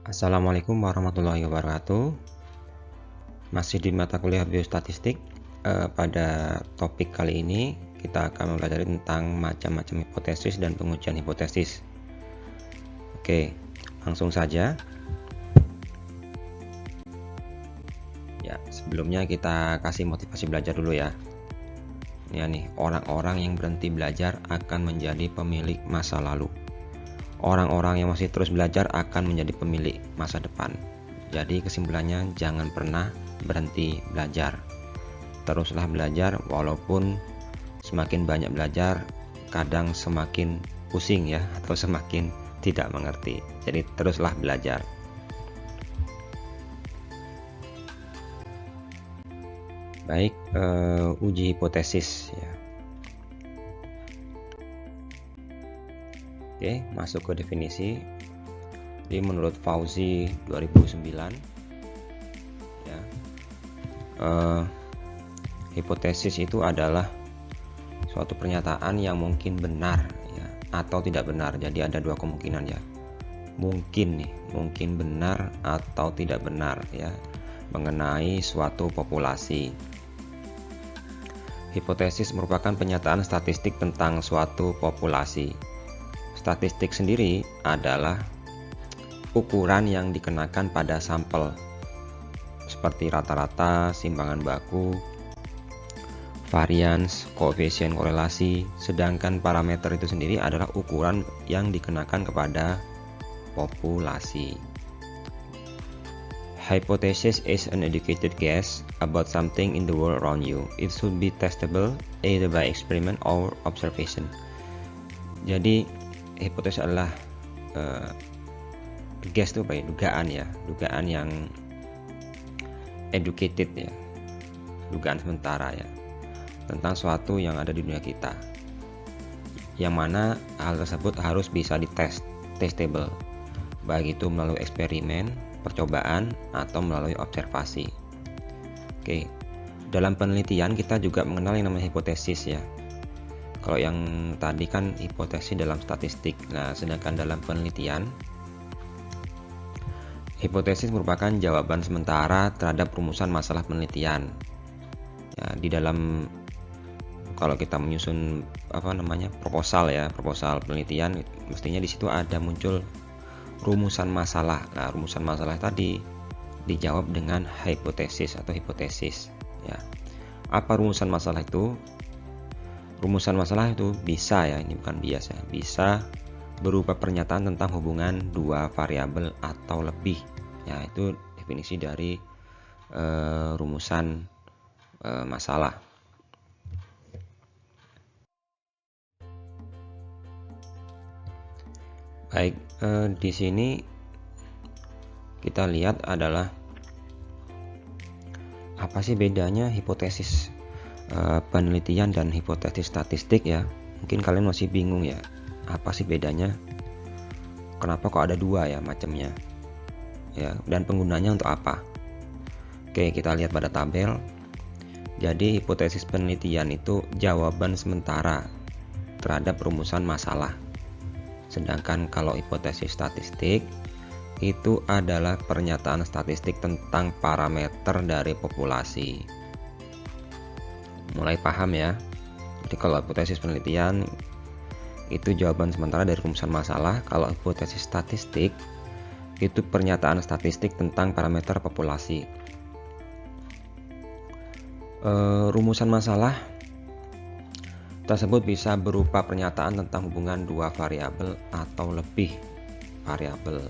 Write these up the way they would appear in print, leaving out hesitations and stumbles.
Assalamualaikum warahmatullahi wabarakatuh. Masih di mata kuliah biostatistik. Pada topik kali ini kita akan mempelajari tentang macam-macam hipotesis dan pengujian hipotesis. Oke, langsung saja. Ya, sebelumnya kita kasih motivasi belajar dulu ya. Ini nih, orang-orang yang berhenti belajar akan menjadi pemilik masa lalu. Orang-orang yang masih terus belajar akan menjadi pemilik masa depan. Jadi kesimpulannya, jangan pernah berhenti belajar. Teruslah belajar, walaupun semakin banyak belajar, kadang semakin pusing ya, atau semakin tidak mengerti. Jadi teruslah belajar. Baik, uji hipotesis ya. Oke, masuk ke definisi. Jadi menurut Fauzi 2009 ya, hipotesis itu adalah suatu pernyataan yang mungkin benar ya, atau tidak benar. Jadi ada dua kemungkinan ya. Mungkin benar atau tidak benar ya, mengenai suatu populasi. Hipotesis merupakan pernyataan statistik tentang suatu populasi. Statistik sendiri adalah ukuran yang dikenakan pada sampel, seperti rata-rata, simpangan baku, varians, koefisien korelasi. Sedangkan parameter itu sendiri adalah ukuran yang dikenakan kepada populasi. Hypothesis is an educated guess about something in the world around you. It should be testable either by experiment or observation. Jadi hipotesis adalah guess itu apa ya? Dugaan yang educated ya, dugaan sementara ya, tentang suatu yang ada di dunia kita, yang mana hal tersebut harus bisa dites, testable, baik itu melalui eksperimen, percobaan, atau melalui observasi. Oke, dalam penelitian kita juga mengenal yang namanya hipotesis ya. Kalau yang tadi kan hipotesis dalam statistik. Nah, sedangkan dalam penelitian, hipotesis merupakan jawaban sementara terhadap rumusan masalah penelitian. Ya, di dalam kalau kita menyusun proposal penelitian, mestinya di situ ada muncul rumusan masalah. Nah, rumusan masalah tadi dijawab dengan hipotesis atau hipotesis. Ya, apa rumusan masalah itu? Rumusan masalah itu bisa ya, ini bukan bias ya, bisa berupa pernyataan tentang hubungan dua variabel atau lebih. Ya, itu definisi dari rumusan masalah. Baik, di sini kita lihat adalah apa sih bedanya hipotesis penelitian dan hipotesis statistik ya. Mungkin kalian masih bingung ya, apa sih bedanya, kenapa kok ada dua ya macamnya ya, dan penggunanya untuk apa. Oke, kita lihat pada tabel. Jadi hipotesis penelitian itu jawaban sementara terhadap rumusan masalah, sedangkan kalau hipotesis statistik itu adalah pernyataan statistik tentang parameter dari populasi. Mulai paham ya? Jadi kalau hipotesis penelitian itu jawaban sementara dari rumusan masalah, kalau hipotesis statistik itu pernyataan statistik tentang parameter populasi. Rumusan masalah tersebut bisa berupa pernyataan tentang hubungan dua variabel atau lebih variabel.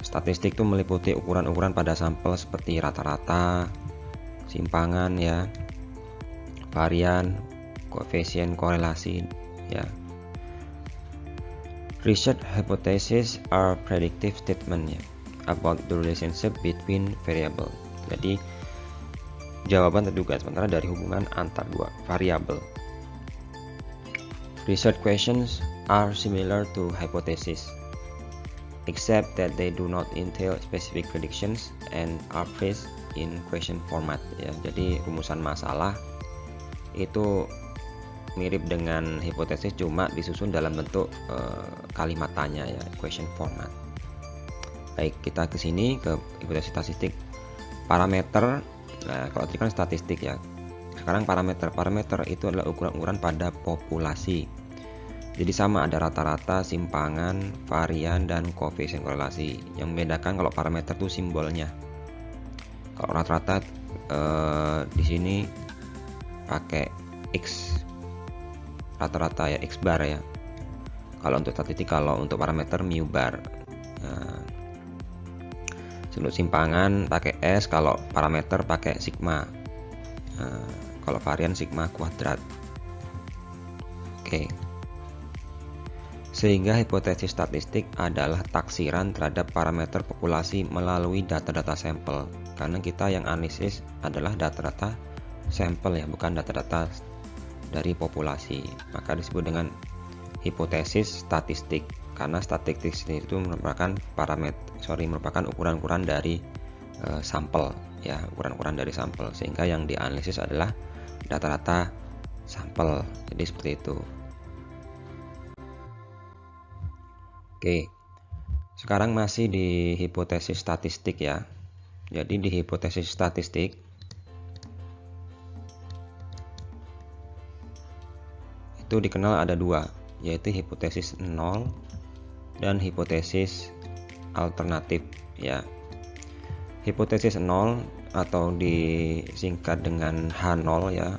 Statistik itu meliputi ukuran-ukuran pada sampel seperti rata-rata, simpangan ya, varian, koefisien korelasi ya. Research hypotheses are predictive statement ya, about the relationship between variable. Jadi jawaban terduga sementara dari hubungan antar dua variabel. Research questions are similar to hypothesis, except that they do not entail specific predictions and are phrased in question format ya. Jadi rumusan masalah itu mirip dengan hipotesis, cuma disusun dalam bentuk kalimat tanya ya, question format. Baik, kita ke sini ke hipotesis statistik. Parameter, nah kalau tadi kan statistik ya. Sekarang parameter. Parameter itu adalah ukuran-ukuran pada populasi. Jadi sama, ada rata-rata, simpangan, varian, dan koefisien korelasi. Yang membedakan kalau parameter itu simbolnya. Kalau rata-rata di sini pakai X, rata-rata ya, X bar ya. Kalau untuk statistik, kalau untuk parameter mu bar. Nah, untuk simpangan pakai S, kalau parameter pakai sigma. Nah, kalau varian sigma kuadrat. Oke. Sehingga hipotesis statistik adalah taksiran terhadap parameter populasi melalui data-data sampel. Karena kita yang analisis adalah data-data sampel ya, bukan data-data dari populasi. Maka disebut dengan hipotesis statistik. Karena statistik itu merupakan merupakan ukuran-ukuran dari sampel ya, ukuran-ukuran dari sampel, sehingga yang dianalisis adalah data-data sampel. Jadi seperti itu. Oke, sekarang masih di hipotesis statistik ya. Jadi di hipotesis statistik itu dikenal ada dua, yaitu hipotesis nol dan hipotesis alternatif ya. Hipotesis nol atau disingkat dengan H0 ya,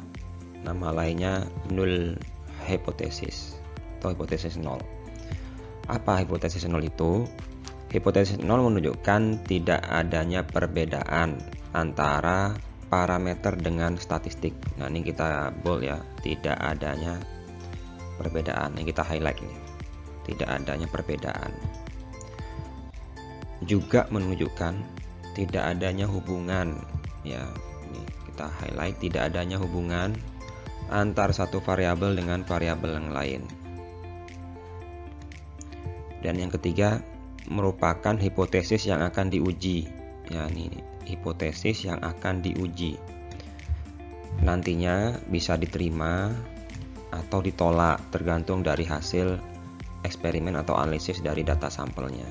nama lainnya null hipotesis atau hipotesis nol. Apa hipotesis nol itu? Hipotesis nol menunjukkan tidak adanya perbedaan antara parameter dengan statistik. Nah, ini kita bold ya, tidak adanya perbedaan. Ini kita highlight ini, tidak adanya perbedaan. Juga menunjukkan tidak adanya hubungan ya, ini kita highlight, tidak adanya hubungan antar satu variabel dengan variabel yang lain. Dan yang ketiga, merupakan hipotesis yang akan diuji ya, ini hipotesis yang akan diuji, nantinya bisa diterima atau ditolak tergantung dari hasil eksperimen atau analisis dari data sampelnya.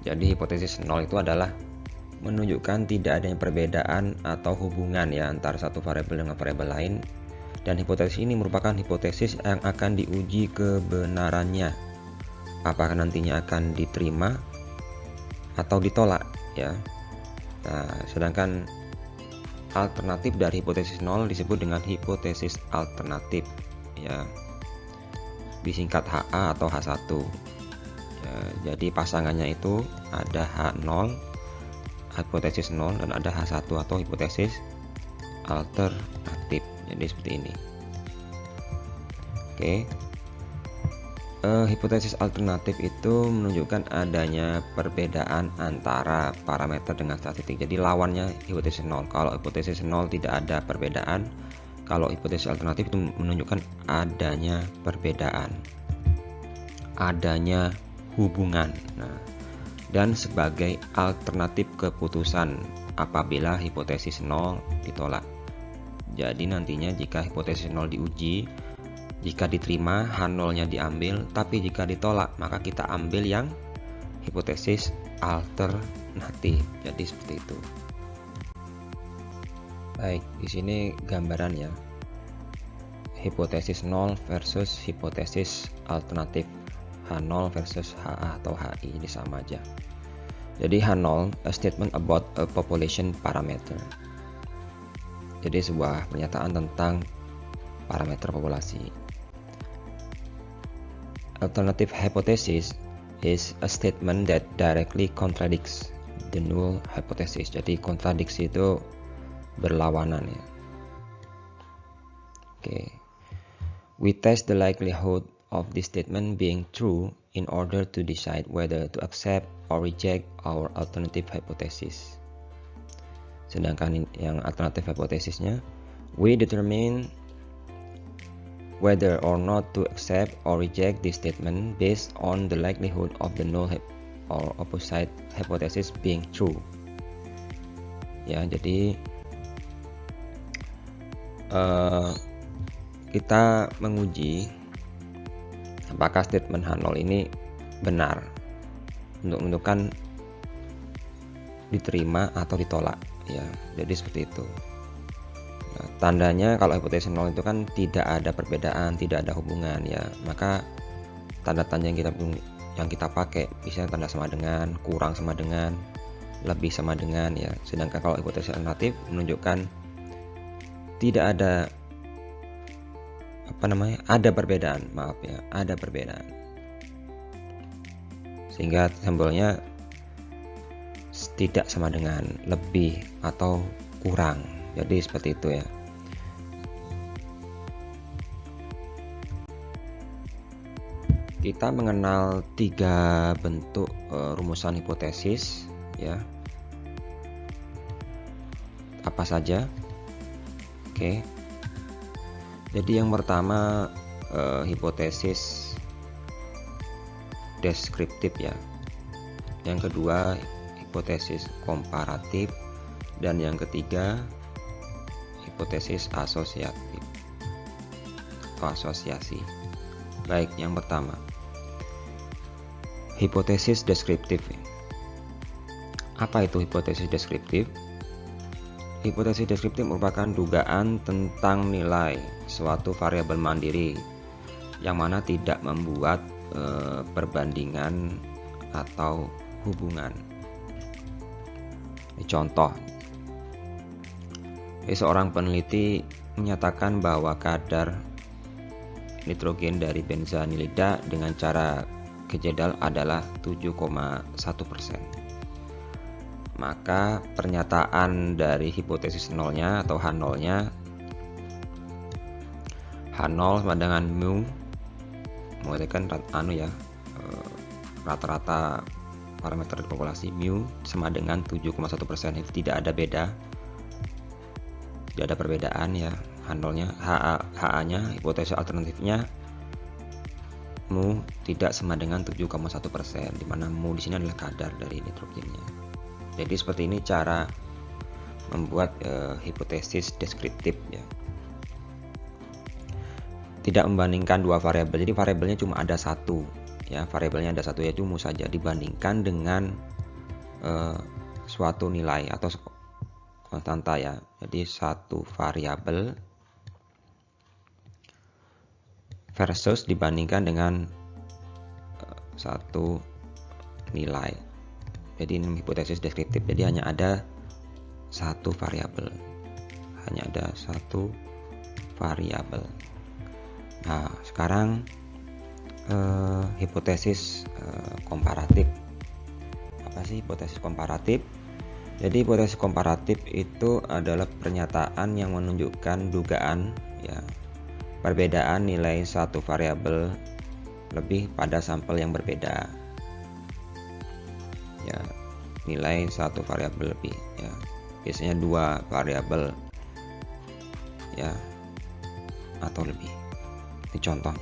Jadi hipotesis nol itu adalah menunjukkan tidak adanya perbedaan atau hubungan ya antara satu variabel dengan variabel lain, dan hipotesis ini merupakan hipotesis yang akan diuji kebenarannya, apakah nantinya akan diterima atau ditolak ya. Nah, sedangkan alternatif dari hipotesis nol disebut dengan hipotesis alternatif ya, disingkat HA atau H1 ya. Jadi pasangannya itu ada H0 hipotesis 0 dan ada H1 atau hipotesis alternatif. Jadi seperti ini. Oke. Hipotesis alternatif itu menunjukkan adanya perbedaan antara parameter dengan statistik. Jadi lawannya hipotesis 0. Kalau hipotesis 0 tidak ada perbedaan, kalau hipotesis alternatif itu menunjukkan adanya perbedaan, adanya hubungan. Nah, dan sebagai alternatif keputusan apabila hipotesis 0 ditolak. Jadi nantinya jika hipotesis 0 diuji, jika diterima H0-nya diambil, tapi jika ditolak maka kita ambil yang hipotesis alternatif. Jadi seperti itu. Baik, di sini gambarannya hipotesis 0 versus hipotesis alternatif. H0 versus HA atau HI, ini sama aja. Jadi H0, a statement about a population parameter. Jadi sebuah pernyataan tentang parameter populasi. Alternative hypothesis is a statement that directly contradicts the null hypothesis. Jadi kontradiksi itu berlawanan ya. Oke. We test the likelihood of this statement being true in order to decide whether to accept or reject our alternative hypothesis. Sedangkan yang alternative hypothesisnya, we determine whether or not to accept or reject this statement based on the likelihood of the null or opposite hypothesis being true. Ya, jadi kita menguji apakah statement H0 ini benar untuk menentukan diterima atau ditolak ya. Jadi seperti itu. Nah, tandanya kalau hipotesis nol itu kan tidak ada perbedaan, tidak ada hubungan ya, maka tanda-tanda yang kita pakai misalnya tanda sama dengan, kurang sama dengan, lebih sama dengan ya. Sedangkan kalau hipotesis alternatif menunjukkan tidak ada ada perbedaan, maaf ya, ada perbedaan. Sehingga simbolnya tidak sama dengan, lebih atau kurang. Jadi seperti itu ya. Kita mengenal 3 bentuk rumusan hipotesis ya. Apa saja? Oke. Jadi yang pertama hipotesis deskriptif ya. Yang kedua hipotesis komparatif, dan yang ketiga hipotesis asosiatif atau asosiasi. Baik, yang pertama hipotesis deskriptif. Apa itu hipotesis deskriptif? Hipotesis deskriptif merupakan dugaan tentang nilai suatu variabel mandiri yang mana tidak membuat perbandingan atau hubungan. Contoh, seorang peneliti menyatakan bahwa kadar nitrogen dari benzanilida dengan cara kejedal adalah 7,1%. Maka pernyataan dari hipotesis nolnya atau H0-nya, H0 sama dengan mu, mengatakan rata-rata parameter populasi, mu sama dengan 7,1%. Itu tidak ada beda, tidak ada perbedaan ya. H0-nya, HA-nya, hipotesis alternatifnya mu tidak sama dengan 7,1%, di mana mu di sini adalah kadar dari nitrogennya. Jadi seperti ini cara membuat hipotesis deskriptif ya. Tidak membandingkan dua variabel, jadi variabelnya cuma ada satu ya, variabelnya ada satu yaitu mu saja, dibandingkan dengan suatu nilai atau konstanta ya. Jadi satu variabel versus dibandingkan dengan satu nilai. Jadi ini hipotesis deskriptif. Jadi hanya ada satu variabel, hanya ada satu variabel. Nah, sekarang hipotesis komparatif. Apa sih hipotesis komparatif? Jadi hipotesis komparatif itu adalah pernyataan yang menunjukkan dugaan ya, perbedaan nilai satu variabel lebih pada sampel yang berbeda. Ya, nilai satu variabel lebih ya, biasanya dua variabel ya atau lebih. Ini contoh.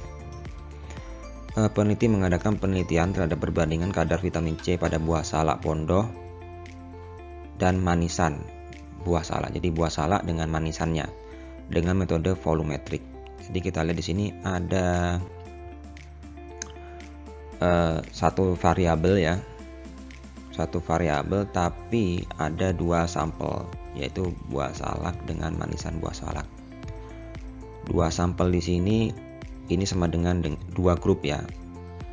Peneliti mengadakan penelitian terhadap perbandingan kadar vitamin C pada buah salak pondoh dan manisan buah salak. Jadi buah salak dengan manisannya dengan metode volumetrik. Jadi kita lihat di sini ada satu variabel ya, satu variabel tapi ada dua sampel, yaitu buah salak dengan manisan buah salak. Dua sampel di sini ini sama dengan dua grup ya.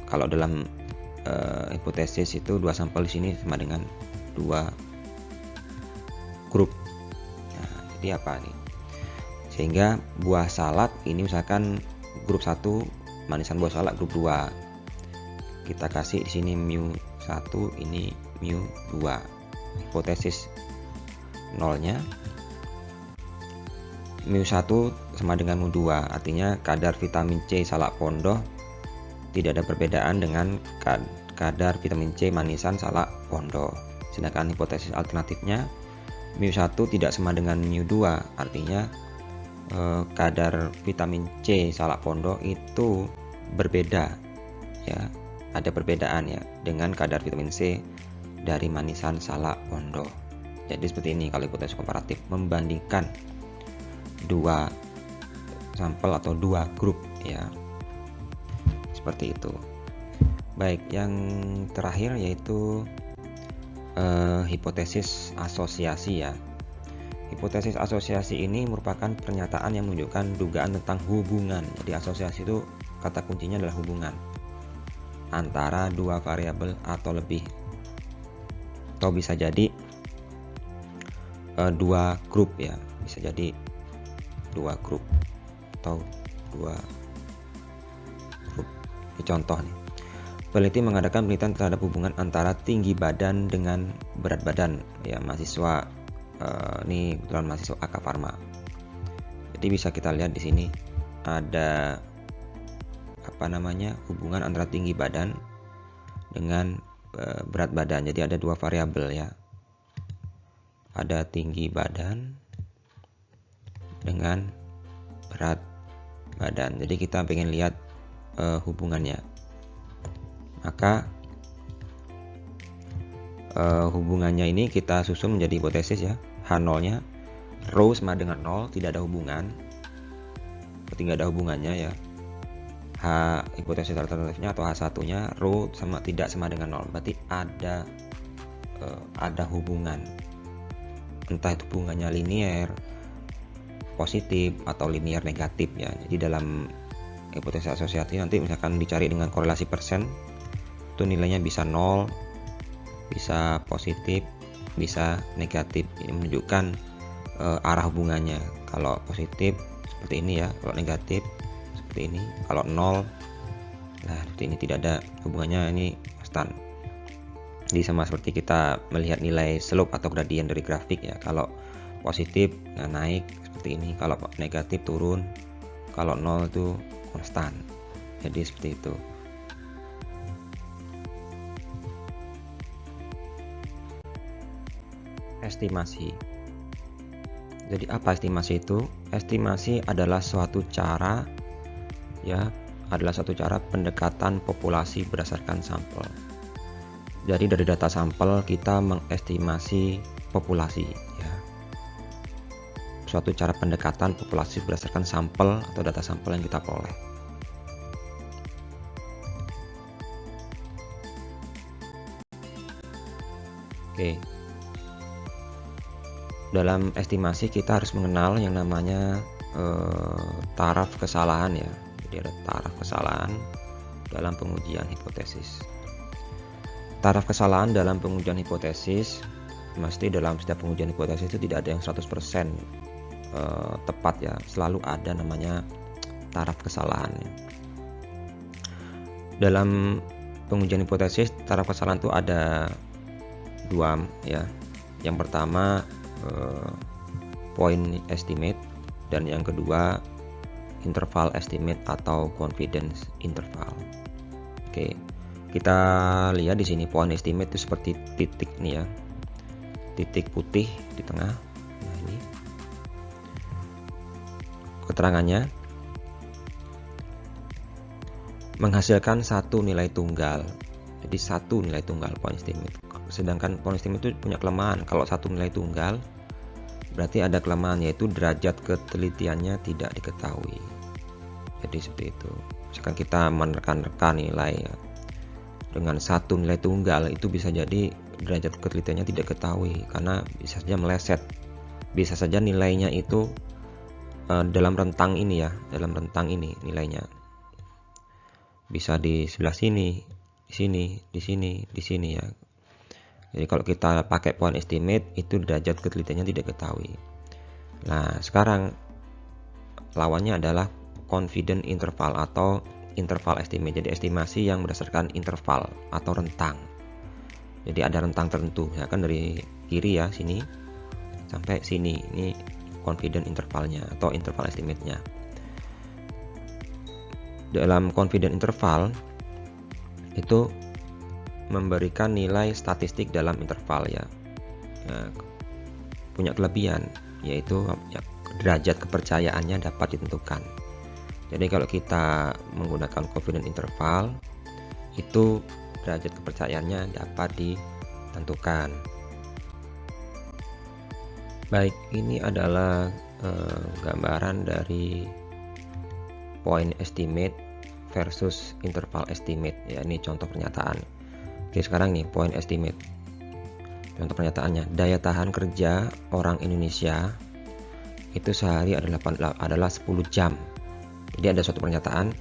Kalau dalam hipotesis itu dua sampel di sini sama dengan dua grup. Nah, jadi apa nih? Sehingga buah salak ini misalkan grup 1, manisan buah salak grup 2. Kita kasih di sini mu1, ini mu2. Hipotesis nolnya mu1 sama dengan mu2, artinya kadar vitamin C salak pondoh tidak ada perbedaan dengan kadar vitamin C manisan salak pondoh. Sedangkan hipotesis alternatifnya mu1 tidak sama dengan mu2, artinya kadar vitamin C salak pondoh itu berbeda ya, ada perbedaan ya dengan kadar vitamin C dari manisan salak pondoh. Jadi seperti ini kalau hipotesis komparatif, membandingkan dua sampel atau dua grup ya, seperti itu. Baik, yang terakhir yaitu hipotesis asosiasi ya. Hipotesis asosiasi ini merupakan pernyataan yang menunjukkan dugaan tentang hubungan. Jadi asosiasi itu kata kuncinya adalah hubungan antara dua variabel atau lebih, atau bisa jadi dua grup ya, bisa jadi dua grup atau dua grup. Ini contoh nih, peneliti mengadakan penelitian terhadap hubungan antara tinggi badan dengan berat badan ya mahasiswa, ini kebetulan mahasiswa AK Pharma. Jadi bisa kita lihat di sini ada hubungan antara tinggi badan dengan berat badan. Jadi ada dua variabel ya, ada tinggi badan dengan berat badan. Jadi kita pengen lihat hubungannya, maka hubungannya ini kita susun menjadi hipotesis ya. H0 nya rho sama dengan 0, tidak ada hubungan, berarti nggak ada hubungannya ya. H hipotesis alternatifnya atau H1 nya rho tidak sama dengan 0, berarti ada hubungan, entah itu hubungannya linear positif atau linear negatif ya. Jadi dalam hipotesis asosiasi nanti misalkan dicari dengan korelasi persen, itu nilainya bisa 0, bisa positif, bisa negatif. Ini menunjukkan arah hubungannya. Kalau positif seperti ini ya, kalau negatif seperti ini, kalau 0 nah seperti ini, tidak ada hubungannya, ini konstan. Jadi sama seperti kita melihat nilai slope atau gradien dari grafik ya. Kalau positif naik seperti ini, kalau negatif turun, kalau 0 itu konstan. Jadi seperti itu. Estimasi. Jadi apa estimasi itu? Estimasi adalah suatu cara ya, adalah suatu cara pendekatan populasi berdasarkan sampel. Jadi dari data sampel kita mengestimasi populasi ya. Suatu cara pendekatan populasi berdasarkan sampel atau data sampel yang kita peroleh. Oke. Dalam estimasi kita harus mengenal yang namanya taraf kesalahan ya. Jadi ada taraf kesalahan dalam pengujian hipotesis. Taraf kesalahan dalam pengujian hipotesis, mesti dalam setiap pengujian hipotesis itu tidak ada yang 100% tepat ya. Selalu ada namanya taraf kesalahan ya. Dalam pengujian hipotesis taraf kesalahan itu ada dua ya. Yang pertama point estimate, dan yang kedua interval estimate atau confidence interval. Oke, kita lihat di sini point estimate itu seperti titik nih ya, titik putih di tengah. Nah ini keterangannya menghasilkan satu nilai tunggal. Jadi satu nilai tunggal point estimate. Sedangkan point estimate itu punya kelemahan. Kalau satu nilai tunggal berarti ada kelemahan, yaitu derajat ketelitiannya tidak diketahui. Jadi seperti itu. Misalkan kita menerka-nerka nilai ya, dengan satu nilai tunggal itu bisa jadi derajat ketelitiannya tidak diketahui karena bisa saja meleset. Bisa saja nilainya itu dalam rentang ini ya, dalam rentang ini nilainya. Bisa di sebelah sini, di sini, di sini, di sini ya. Jadi kalau kita pakai point estimate itu derajat ketelitiannya tidak ketahui. Nah sekarang lawannya adalah confidence interval atau interval estimate. Jadi estimasi yang berdasarkan interval atau rentang. Jadi ada rentang tertentu ya kan, dari kiri ya sini sampai sini, ini confidence intervalnya atau interval estimate-nya. Dalam confidence interval itu memberikan nilai statistik dalam interval ya, punya kelebihan, yaitu ya, derajat kepercayaannya dapat ditentukan. Jadi kalau kita menggunakan confidence interval itu derajat kepercayaannya dapat ditentukan. Baik, ini adalah gambaran dari point estimate versus interval estimate ya. Ini contoh pernyataan. Oke, sekarang nih point estimate. Contoh pernyataannya, daya tahan kerja orang Indonesia itu sehari adalah 10 jam. Jadi ada suatu pernyataan,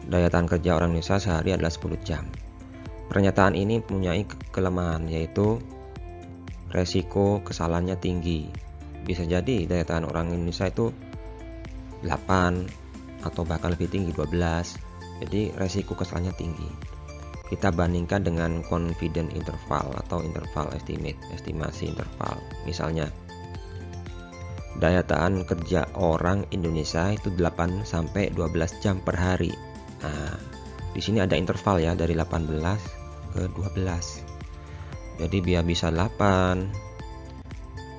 daya tahan kerja orang Indonesia sehari adalah 10 jam. Pernyataan ini mempunyai kelemahan, yaitu resiko kesalahannya tinggi. Bisa jadi daya tahan orang Indonesia itu 8 atau bahkan lebih tinggi, 12. Jadi resiko kesalahannya tinggi. Kita bandingkan dengan confidence interval atau interval estimate, estimasi interval. Misalnya, daya tahan kerja orang Indonesia itu 8 sampai 12 jam per hari. Nah, di sini ada interval ya, dari 18 ke 12. Jadi biar bisa 8,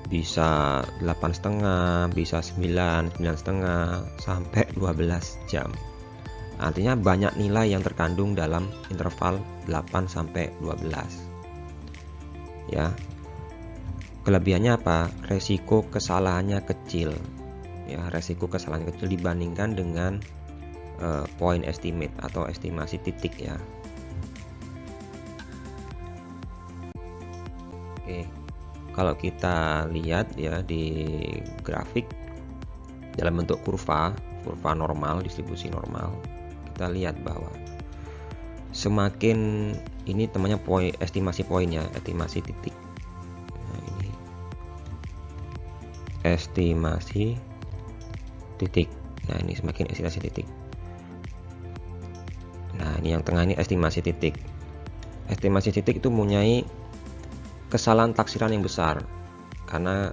bisa 8,5, bisa 9, 9,5 sampai 12 jam. Artinya banyak nilai yang terkandung dalam interval 8 sampai 12. Ya. Kelebihannya apa? Resiko kesalahannya kecil. Ya, resiko kesalahannya kecil dibandingkan dengan point estimate atau estimasi titik ya. Oke, kalau kita lihat ya di grafik dalam bentuk kurva normal, distribusi normal, kita lihat bahwa semakin ini namanya poin, estimasi poinnya, estimasi titik. Nah, ini estimasi titik. Nah, ini semakin estimasi titik. Nah, ini yang tengah ini estimasi titik. Estimasi titik itu mempunyai kesalahan taksiran yang besar karena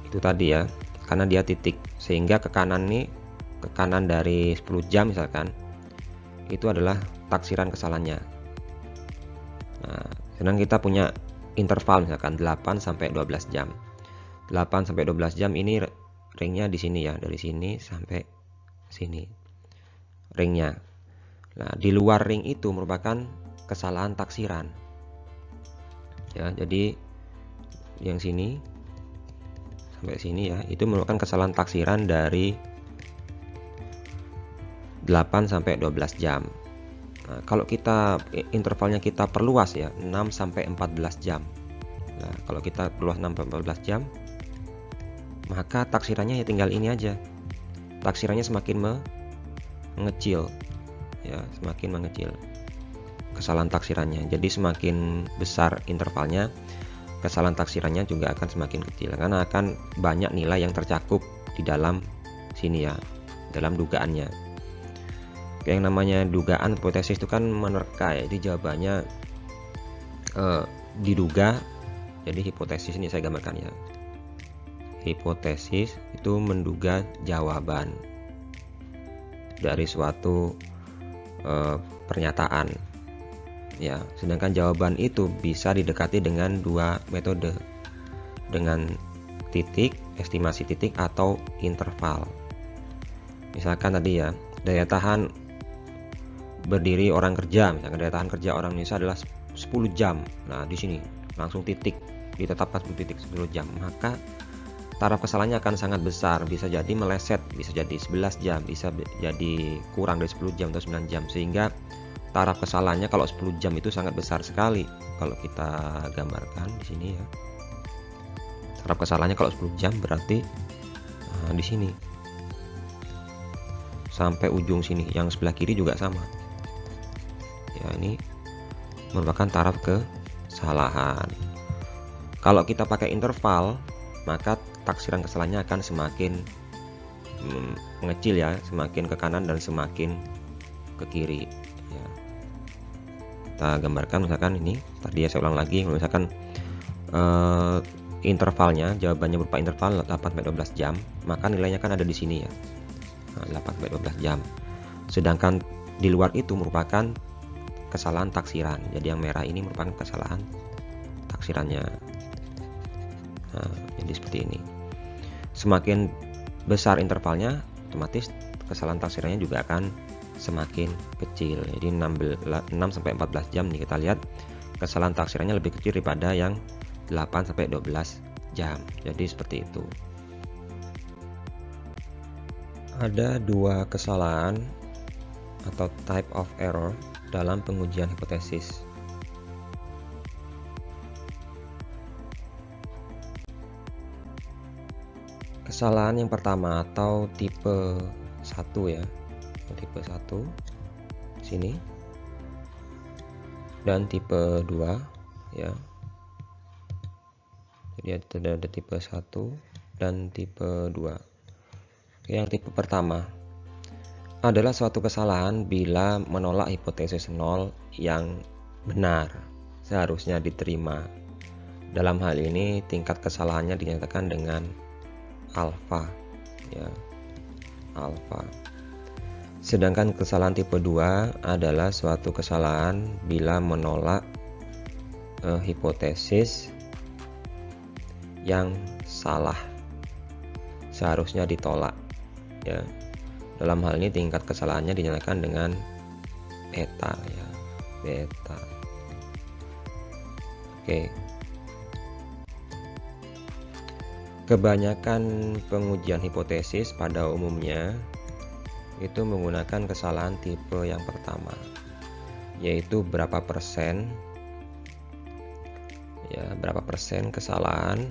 itu tadi ya, karena dia titik, sehingga ke kanan dari 10 jam misalkan itu adalah taksiran kesalahannya. Nah, sedang kita punya interval misalkan 8 sampai 12 jam. 8 sampai 12 jam ini ringnya di sini ya, dari sini sampai sini ringnya. Nah, di luar ring itu merupakan kesalahan taksiran. Ya, jadi yang sini sampai sini ya, itu merupakan kesalahan taksiran dari 8 sampai 12 jam. Nah, kalau kita intervalnya kita perluas ya, 6 sampai 14 jam. Nah, kalau kita perluas 6 sampai 14 jam, maka taksirannya ya tinggal ini aja. Taksirannya semakin mengecil. Ya, semakin mengecil kesalahan taksirannya. Jadi semakin besar intervalnya, kesalahan taksirannya juga akan semakin kecil karena akan banyak nilai yang tercakup di dalam sini ya, dalam dugaannya. Yang namanya dugaan hipotesis itu kan menerka ya, jadi jawabannya diduga. Jadi hipotesis ini saya gambarkan ya, hipotesis itu menduga jawaban dari suatu pernyataan. Ya, sedangkan jawaban itu bisa didekati dengan dua metode, dengan titik, estimasi titik atau interval. Misalkan tadi ya, daya tahan berdiri orang kerja, misalkan daya tahan kerja orang Indonesia adalah 10 jam. Nah, di sini langsung titik, ditetapkan 10 titik 10 jam. Maka taraf kesalahannya akan sangat besar, bisa jadi meleset, bisa jadi 11 jam, bisa jadi kurang dari 10 jam atau 9 jam, sehingga taraf kesalahannya kalau 10 jam itu sangat besar sekali. Kalau kita gambarkan di sini ya, taraf kesalahannya kalau 10 jam berarti di sini sampai ujung sini, yang sebelah kiri juga sama. Ya, ini merupakan taraf kesalahan. Kalau kita pakai interval, maka taksiran kesalahannya akan semakin mengecil ya, semakin ke kanan dan semakin ke kiri. Ya. Kita gambarkan misalkan ini tadi ya, saya ulang lagi, misalkan intervalnya, jawabannya berupa interval 8-12 jam, maka nilainya kan ada di sini ya, 8-12 jam. Sedangkan di luar itu merupakan kesalahan taksiran, jadi yang merah ini merupakan kesalahan taksirannya. Nah, jadi seperti ini. Semakin besar intervalnya, otomatis kesalahan taksirannya juga akan semakin kecil. Jadi 6-14 jam nih, kita lihat kesalahan taksirannya lebih kecil daripada yang 8-12 jam. Jadi seperti itu. Ada dua kesalahan atau type of error dalam pengujian hipotesis. Kesalahan yang pertama atau tipe 1 ya. Tipe 1 sini. Dan tipe 2 ya. Jadi ada tipe 1 dan tipe 2. Yang tipe pertama adalah suatu kesalahan bila menolak hipotesis nol yang benar seharusnya diterima. Dalam hal ini tingkat kesalahannya dinyatakan dengan alfa ya, alfa. Sedangkan kesalahan tipe 2 adalah suatu kesalahan bila menolak hipotesis yang salah seharusnya ditolak ya. Dalam hal ini tingkat kesalahannya dinyatakan dengan beta ya, beta. Oke. Kebanyakan pengujian hipotesis pada umumnya itu menggunakan kesalahan tipe yang pertama, yaitu berapa persen ya, berapa persen kesalahan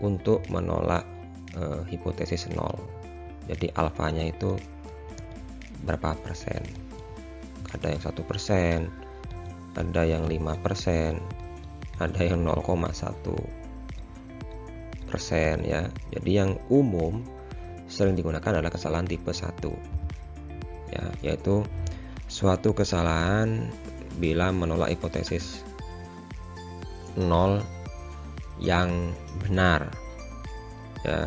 untuk menolak hipotesis nol. Jadi alfanya itu berapa persen? Ada yang 1%, ada yang 5%, ada yang 0,1%. Ya. Jadi yang umum sering digunakan adalah kesalahan tipe 1 ya, yaitu suatu kesalahan bila menolak hipotesis nol yang benar ya.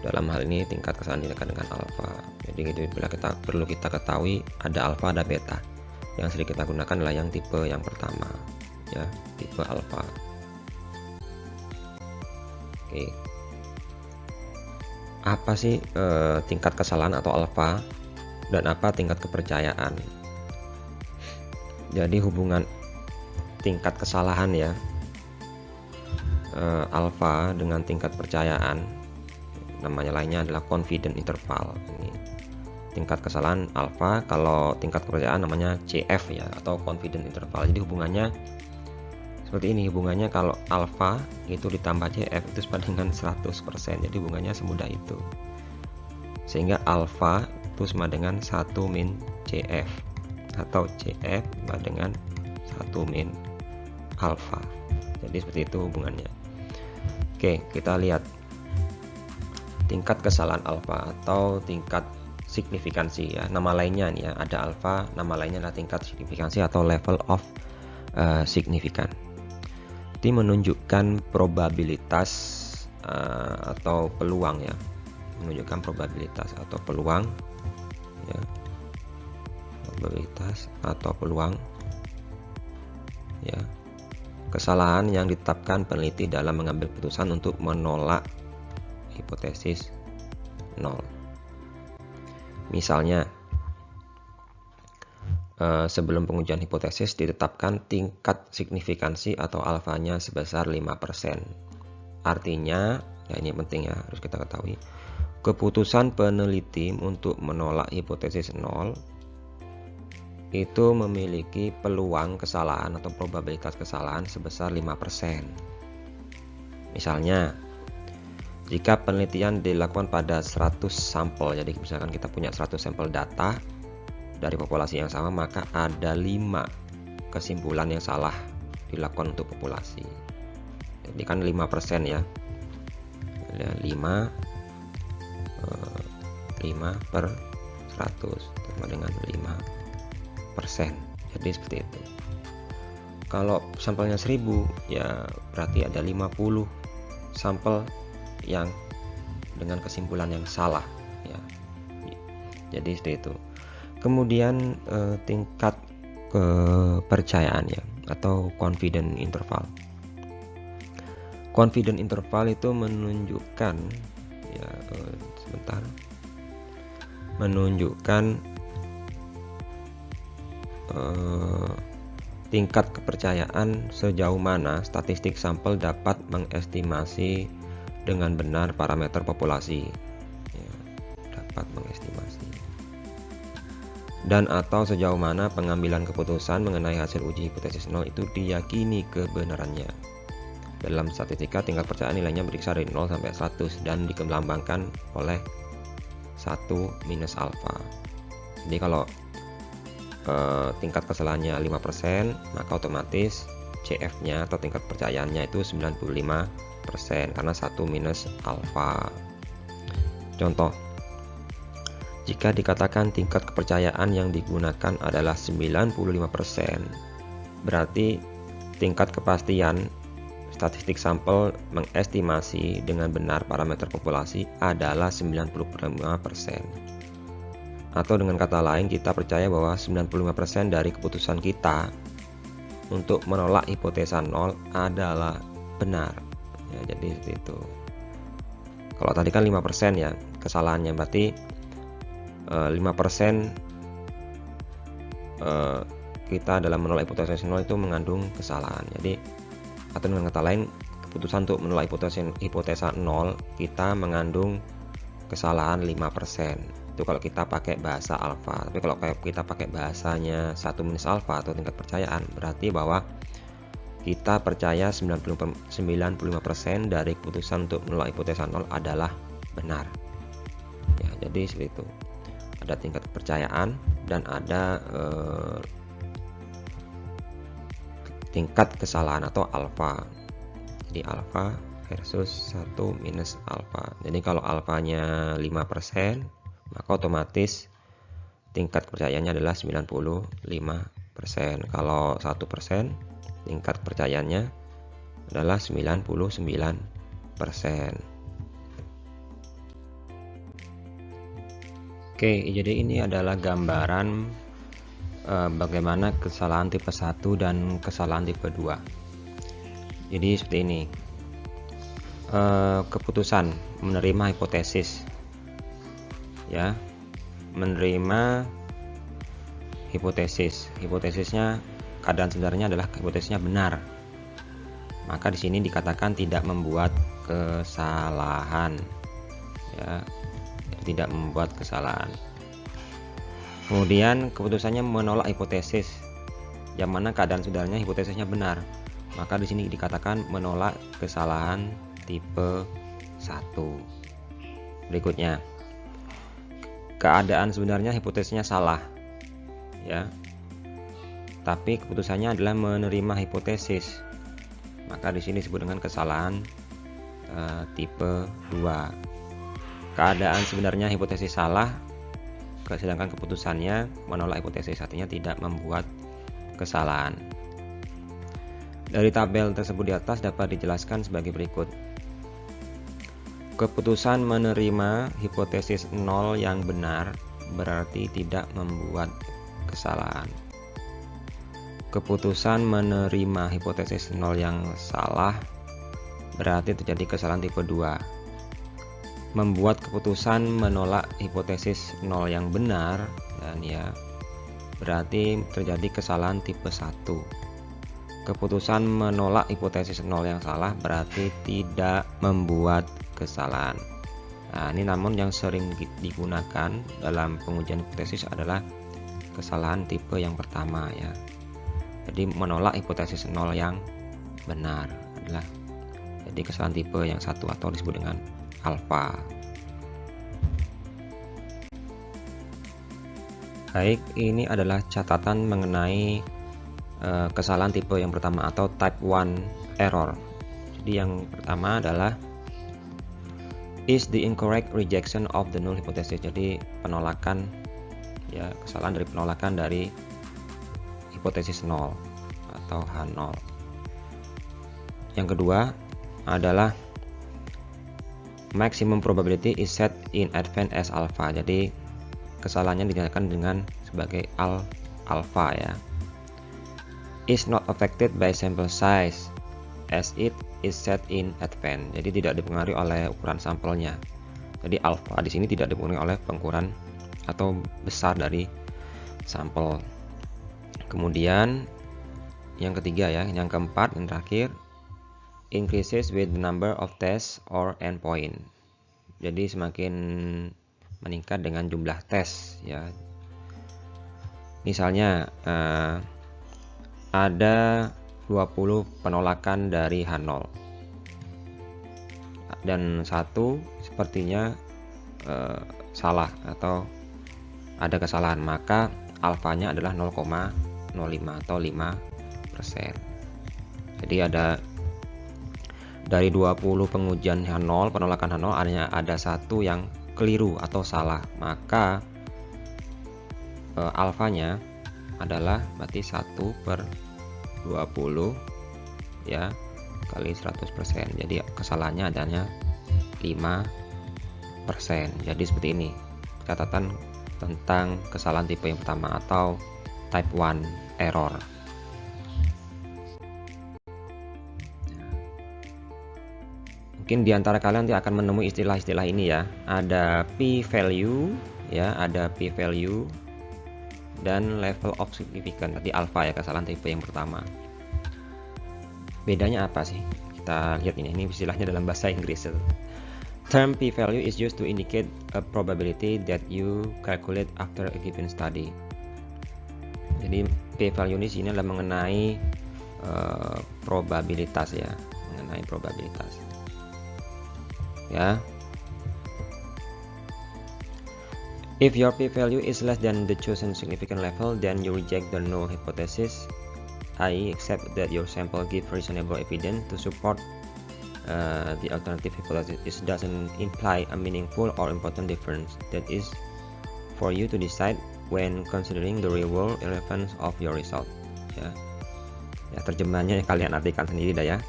Dalam hal ini tingkat kesalahan dinyatakan dengan alfa. Jadi bila perlu kita ketahui ada alfa ada beta. Yang sering kita gunakan adalah yang tipe yang pertama ya, tipe alfa. Oke. Apa sih tingkat kesalahan atau alfa dan apa tingkat kepercayaan? Jadi hubungan tingkat kesalahan ya, alfa dengan tingkat percayaan, namanya lainnya adalah confidence interval. Ini tingkat kesalahan alfa, kalau tingkat kepercayaan namanya CF ya, atau confidence interval. Jadi hubungannya seperti ini, hubungannya kalau alfa itu ditambah CF itu sama dengan 100%. Jadi hubungannya semudah itu. Sehingga alfa itu sama dengan 1 min CF, atau CF sama dengan 1 min alfa. Jadi seperti itu hubungannya. Oke, kita lihat tingkat kesalahan alfa atau tingkat signifikansi ya. Nama lainnya nih ya, ada alfa, nama lainnya adalah tingkat signifikansi atau level of significant. Ini menunjukkan probabilitas atau peluang ya, menunjukkan probabilitas atau peluang ya, probabilitas atau peluang ya, kesalahan yang ditetapkan peneliti dalam mengambil keputusan untuk menolak hipotesis nol. Misalnya sebelum pengujian hipotesis ditetapkan tingkat signifikansi atau alfanya sebesar 5%. Artinya, ya ini penting ya, harus kita ketahui, keputusan peneliti untuk menolak hipotesis nol itu memiliki peluang kesalahan atau probabilitas kesalahan sebesar 5%. Misalnya, jika penelitian dilakukan pada 100 sampel, jadi misalkan kita punya 100 sampel data dari populasi yang sama, maka ada 5 kesimpulan yang salah dilakukan untuk populasi. Jadi kan 5% ya. 5 per 100 sama dengan 5%. Jadi seperti itu. Kalau sampelnya 1000 ya berarti ada 50 sampel yang dengan kesimpulan yang salah ya. Jadi seperti itu. Kemudian tingkat kepercayaan ya, atau confidence interval. Confidence interval itu menunjukkan ya, menunjukkan tingkat kepercayaan sejauh mana statistik sampel dapat mengestimasi dengan benar parameter populasi ya, dapat mengestimasi. dan atau sejauh mana pengambilan keputusan mengenai hasil uji hipotesis nol itu diyakini kebenarannya. Dalam statistika, tingkat percayaan nilainya berkisar dari 0 sampai 100 dan dilambangkan oleh 1 minus alfa. Jadi kalau tingkat kesalahannya 5%, maka otomatis CF-nya atau tingkat percayaannya itu 95% karena 1 minus alfa. Contoh, jika dikatakan tingkat kepercayaan yang digunakan adalah 95%, berarti tingkat kepastian statistik sampel mengestimasi dengan benar parameter populasi adalah 95%. Atau dengan kata lain, kita percaya bahwa 95% dari keputusan kita untuk menolak hipotesa nol adalah benar. Ya, jadi seperti itu. Kalau tadi kan 5% ya kesalahannya, berarti 5% kita dalam menolak hipotesa nol itu mengandung kesalahan. Jadi, atau dengan kata lain, keputusan untuk menolak hipotesa nol kita mengandung kesalahan 5%. Itu kalau kita pakai bahasa alfa. Tapi kalau kita pakai bahasanya 1 minus alfa atau tingkat percayaan, berarti bahwa kita percaya 95% dari keputusan untuk menolak hipotesa nol adalah benar. Ya, jadi seperti itu. Ada tingkat kepercayaan dan ada tingkat kesalahan atau alfa. Jadi alfa versus 1 minus alfa. Jadi kalau alfanya 5%, maka otomatis tingkat kepercayaannya adalah 95%. Kalau 1%, tingkat kepercayaannya adalah 99%. Oke, jadi ini adalah gambaran bagaimana kesalahan tipe 1 dan kesalahan tipe 2. Jadi seperti ini. Keputusan menerima hipotesis. Ya. Menerima hipotesis. Hipotesisnya, keadaan sebenarnya adalah hipotesisnya benar. Maka di sini dikatakan tidak membuat kesalahan. Ya. Tidak membuat kesalahan. Kemudian keputusannya menolak hipotesis, yang mana keadaan sebenarnya hipotesisnya benar. Maka di sini dikatakan menolak kesalahan tipe 1. Berikutnya, keadaan sebenarnya hipotesisnya salah, ya. Tapi keputusannya adalah menerima hipotesis. Maka di sini disebut dengan kesalahan tipe 2. Keadaan sebenarnya hipotesis salah, sedangkan keputusannya menolak hipotesis, artinya tidak membuat kesalahan. Dari tabel tersebut di atas dapat dijelaskan sebagai berikut. Keputusan menerima hipotesis nol yang benar berarti tidak membuat kesalahan. Keputusan menerima hipotesis nol yang salah berarti terjadi kesalahan tipe 2. Membuat keputusan menolak hipotesis nol yang benar, dan ya berarti terjadi kesalahan tipe 1. Keputusan menolak hipotesis nol yang salah berarti tidak membuat kesalahan. Nah, ini namun yang sering digunakan dalam pengujian hipotesis adalah kesalahan tipe yang pertama, ya. Jadi menolak hipotesis nol yang benar adalah jadi kesalahan tipe yang 1 atau disebut dengan alfa. Baik, ini adalah catatan mengenai kesalahan tipe yang pertama atau type 1 error. Jadi yang pertama adalah is the incorrect rejection of the null hypothesis. Jadi penolakan, ya, kesalahan dari penolakan dari hipotesis nol atau H0. Yang kedua adalah maximum probability is set in advance as alpha. Jadi kesalahannya dinyatakan dengan sebagai alpha, ya. Is not affected by sample size as it is set in advance. Jadi tidak dipengaruhi oleh ukuran sampelnya. Jadi alpha di sini tidak dipengaruhi oleh pengukuran atau besar dari sampel. Kemudian yang ketiga, ya, yang keempat, yang terakhir, increases with the number of tests or endpoint. Jadi semakin meningkat dengan jumlah tes, ya. Misalnya ada 20 penolakan dari H0 dan satu sepertinya salah atau ada kesalahan, maka alfanya adalah 0,05 atau 5%. Jadi ada dari 20 pengujian H0, penolakan H0 ada satu yang keliru atau salah, maka alfanya adalah berarti 1/20 ya kali 100%. Jadi kesalahannya adanya 5%. Jadi seperti ini catatan tentang kesalahan tipe yang pertama atau type 1 error. Mungkin diantara kalian nanti akan menemui istilah-istilah ini ya. Ada p-value ya, ada p-value dan level of significance. Tadi alpha ya, kesalahan tipe yang pertama. Bedanya apa sih? Kita lihat ini istilahnya dalam bahasa Inggris. Term p-value is used to indicate a probability that you calculate after a given study. Jadi p-value di sini adalah mengenai probabilitas ya, mengenai probabilitas. Ya. If your p-value is less than the chosen significant level, then you reject the null hypothesis, i.e. accept that your sample gives reasonable evidence to support the alternative hypothesis. It doesn't imply a meaningful or important difference. That is for you to decide when considering the real world relevance of your result. Ya, terjemahannya kalian artikan sendiri dah ya.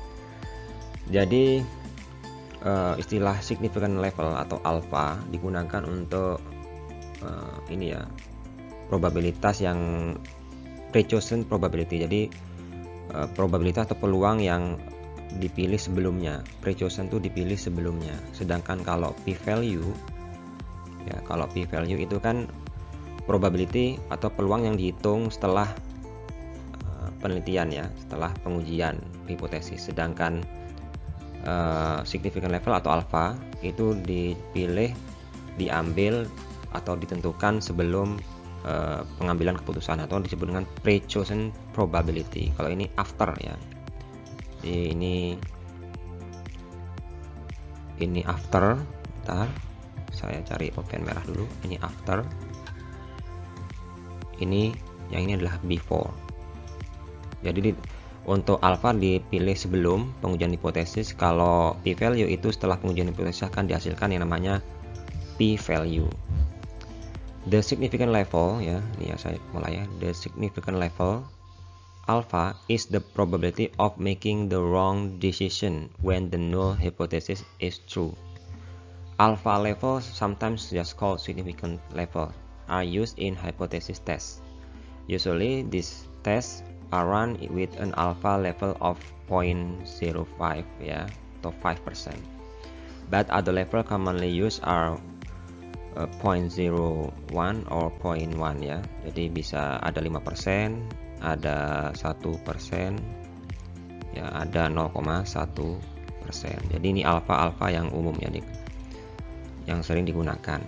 Jadi istilah significant level atau alpha digunakan untuk ini ya, probabilitas yang pre-chosen probability. Jadi probabilitas atau peluang yang dipilih sebelumnya, pre-chosen itu dipilih sebelumnya. Sedangkan kalau p-value ya, kalau p-value itu kan probability atau peluang yang dihitung setelah penelitian ya, setelah pengujian hipotesis. Sedangkan significant level atau alpha itu diambil atau ditentukan sebelum pengambilan keputusan atau disebut dengan pre-chosen probability. Kalau ini after ya. Jadi ini after. Bentar, saya cari pulpen merah dulu. Ini after. Yang ini adalah before. Jadi untuk alpha dipilih sebelum pengujian hipotesis, kalau p-value itu setelah pengujian hipotesis akan dihasilkan yang namanya p-value. The significant level ya, ini ya saya mulai ya. The significant level alpha is the probability of making the wrong decision when the null hypothesis is true. Alpha level, sometimes just called significant level, are used in hypothesis tests. Usually these tests are run with an alpha level of 0.05 ya, atau 5%. But other level commonly used are 0.01 or 0.1 ya. Jadi bisa ada 5%, ada 1%, ya ada 0,1%. Jadi ini alpha yang umum ya, yang sering digunakan.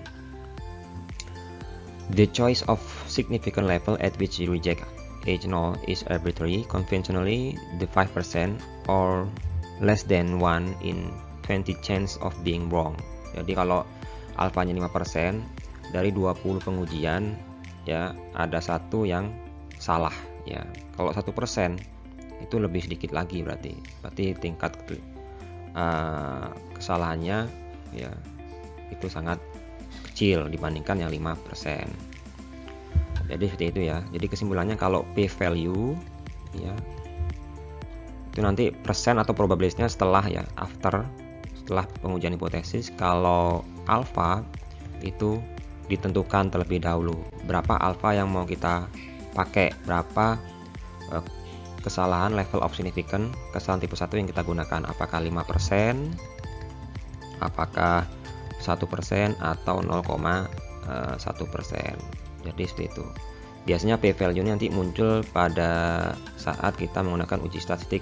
The choice of significant level at which you reject H0 is arbitrary. Conventionally, the 5% or less than 1 in 20 chance of being wrong. Jadi kalau alfanya 5%, dari 20 pengujian ya ada satu yang salah ya. Kalau 1% itu lebih sedikit lagi, berarti tingkat kesalahannya ya itu sangat kecil dibandingkan yang 5%. Jadi seperti itu ya. Jadi kesimpulannya kalau p-value ya itu nanti persen atau probabilitasnya setelah ya, setelah pengujian hipotesis. Kalau alpha itu ditentukan terlebih dahulu berapa alpha yang mau kita pakai, berapa kesalahan level of significance kesalahan tipe 1 yang kita gunakan, apakah 5%, apakah 1% atau 0,1%. Jadi seperti itu. Biasanya p-value ini nanti muncul pada saat kita menggunakan uji statistik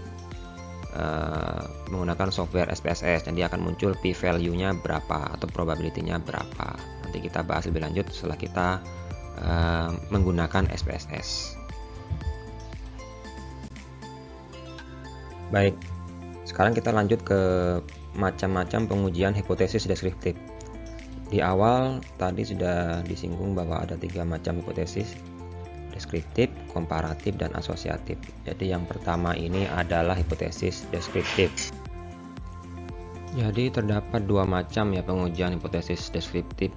menggunakan software SPSS. Jadi akan muncul p-value-nya berapa atau probability-nya berapa. Nanti kita bahas lebih lanjut setelah kita menggunakan SPSS. Baik, sekarang kita lanjut ke macam-macam pengujian hipotesis deskriptif. Di awal tadi sudah disinggung bahwa ada 3 macam hipotesis: deskriptif, komparatif, dan asosiatif. Jadi yang pertama ini adalah hipotesis deskriptif. Jadi terdapat 2 macam ya pengujian hipotesis deskriptif,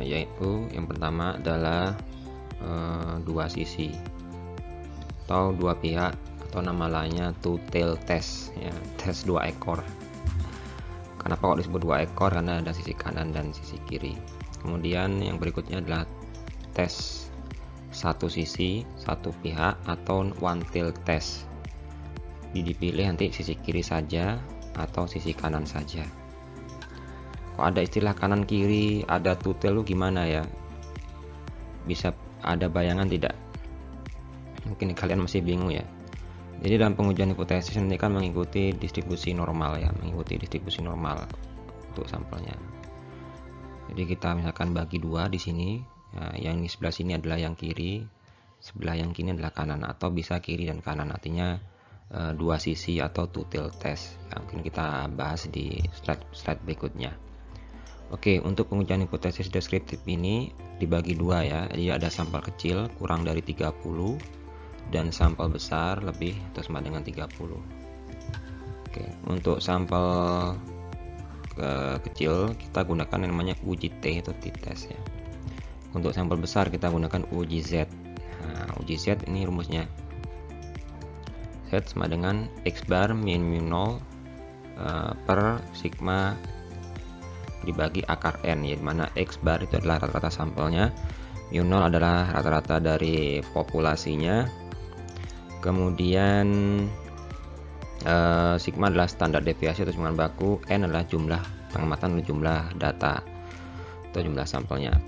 yaitu yang pertama adalah 2 sisi atau 2 pihak, atau nama lainnya two-tailed test ya, tes 2 ekor. Kenapa kok disebut 2 ekor? Karena ada sisi kanan dan sisi kiri. Kemudian yang berikutnya adalah tes 1 sisi, 1 pihak, atau one-tailed test. Dipilih nanti sisi kiri saja atau sisi kanan saja. Kok ada istilah kanan kiri, ada two-tailed, lu gimana ya? Bisa ada bayangan tidak? Mungkin kalian masih bingung ya. Jadi dalam pengujian hipotesis ini kan mengikuti distribusi normal ya, mengikuti distribusi normal untuk sampelnya. Jadi kita misalkan bagi 2 di sini, ya, yang di sebelah sini adalah yang kiri, sebelah yang kiri adalah kanan, atau bisa kiri dan kanan, artinya 2 sisi atau two-tailed test. Ya, mungkin kita bahas di slide berikutnya. Oke, untuk pengujian hipotesis deskriptif ini dibagi 2 ya. Jadi ada sampel kecil kurang dari 30 dan sampel besar lebih atau sama dengan 30. Oke, untuk sampel kecil kita gunakan yang namanya uji T atau t-test ya. Untuk sampel besar kita gunakan uji Z. Nah, uji Z ini rumusnya Z sama dengan X bar min mu 0 per sigma dibagi akar N, ya, dimana X bar itu adalah rata-rata sampelnya, mu 0 adalah rata-rata dari populasinya, kemudian sigma adalah standar deviasi atau jumlah baku, N adalah jumlah pengamatan atau jumlah data atau jumlah sampelnya.